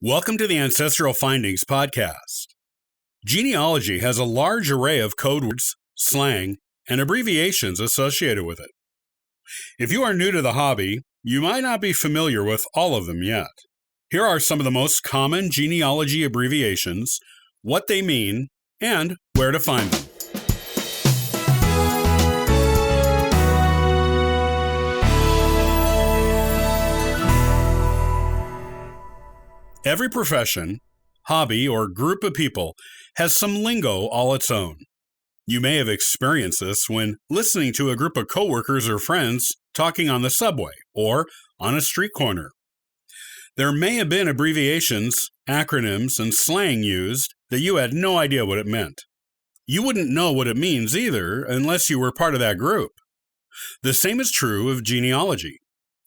Welcome to the Ancestral Findings podcast. Genealogy has a large array of code words, slang, and abbreviations associated with it. If you are new to the hobby, you might not be familiar with all of them yet. Here are some of the most common genealogy abbreviations, what they mean, and where to find them. Every profession, hobby, or group of people has some lingo all its own. You may have experienced this when listening to a group of coworkers or friends talking on the subway or on a street corner. There may have been abbreviations, acronyms, and slang used that you had no idea what it meant. You wouldn't know what it means either unless you were part of that group. The same is true of genealogy.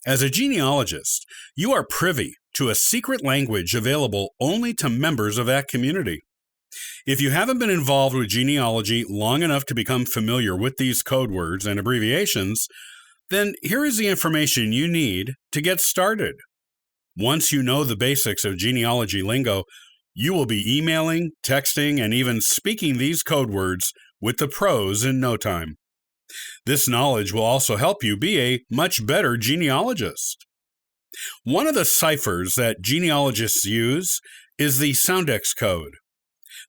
As a genealogist, you are privy to a secret language available only to members of that community. If you haven't been involved with genealogy long enough to become familiar with these code words and abbreviations, then here is the information you need to get started. Once you know the basics of genealogy lingo, you will be emailing, texting, and even speaking these code words with the pros in no time. This knowledge will also help you be a much better genealogist. One of the ciphers that genealogists use is the Soundex Code.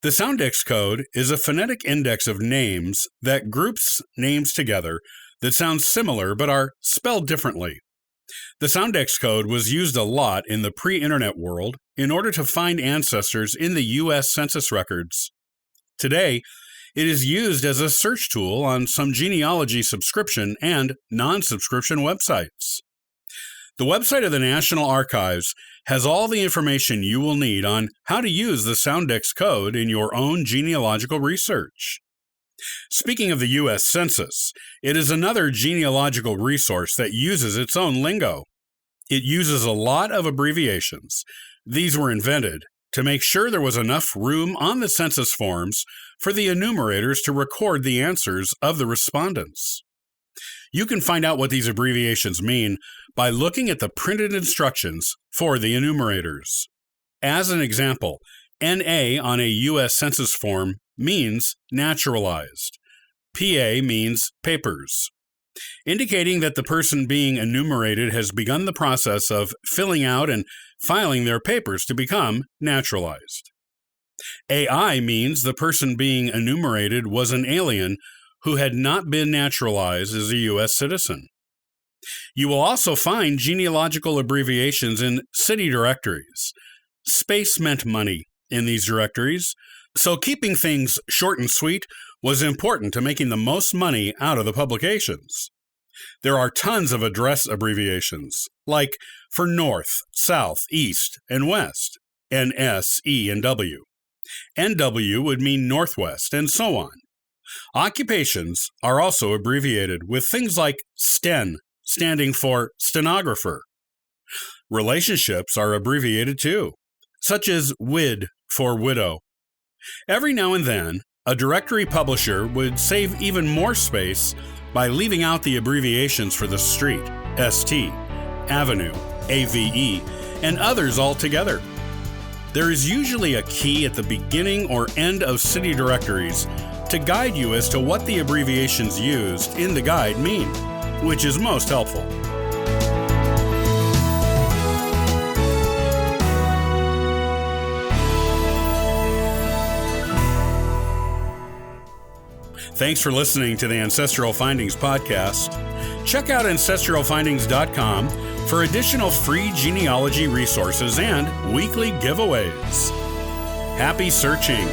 The Soundex Code is a phonetic index of names that groups names together that sound similar but are spelled differently. The Soundex Code was used a lot in the pre-internet world in order to find ancestors in the U.S. Census records. Today, it is used as a search tool on some genealogy subscription and non-subscription websites. The website of the National Archives has all the information you will need on how to use the Soundex Code in your own genealogical research. Speaking of the U.S. Census, it is another genealogical resource that uses its own lingo. It uses a lot of abbreviations. These were invented to make sure there was enough room on the census forms for the enumerators to record the answers of the respondents. You can find out what these abbreviations mean by looking at the printed instructions for the enumerators. As an example, NA on a U.S. Census form means naturalized. PA means papers, indicating that the person being enumerated has begun the process of filling out and filing their papers to become naturalized. AI means the person being enumerated was an alien who had not been naturalized as a U.S. citizen. You will also find genealogical abbreviations in city directories. Space meant money in these directories, so keeping things short and sweet was important to making the most money out of the publications. There are tons of address abbreviations, like for North, South, East, and West, NS, E, and W. NW would mean Northwest, and so on. Occupations are also abbreviated with things like STEN, standing for stenographer. Relationships are abbreviated too, such as WID for widow. Every now and then, a directory publisher would save even more space by leaving out the abbreviations for the street, ST, Avenue, AVE, and others altogether. There is usually a key at the beginning or end of city directories to guide you as to what the abbreviations used in the guide mean, which is most helpful. Thanks for listening to the Ancestral Findings podcast. Check out ancestralfindings.com for additional free genealogy resources and weekly giveaways. Happy searching!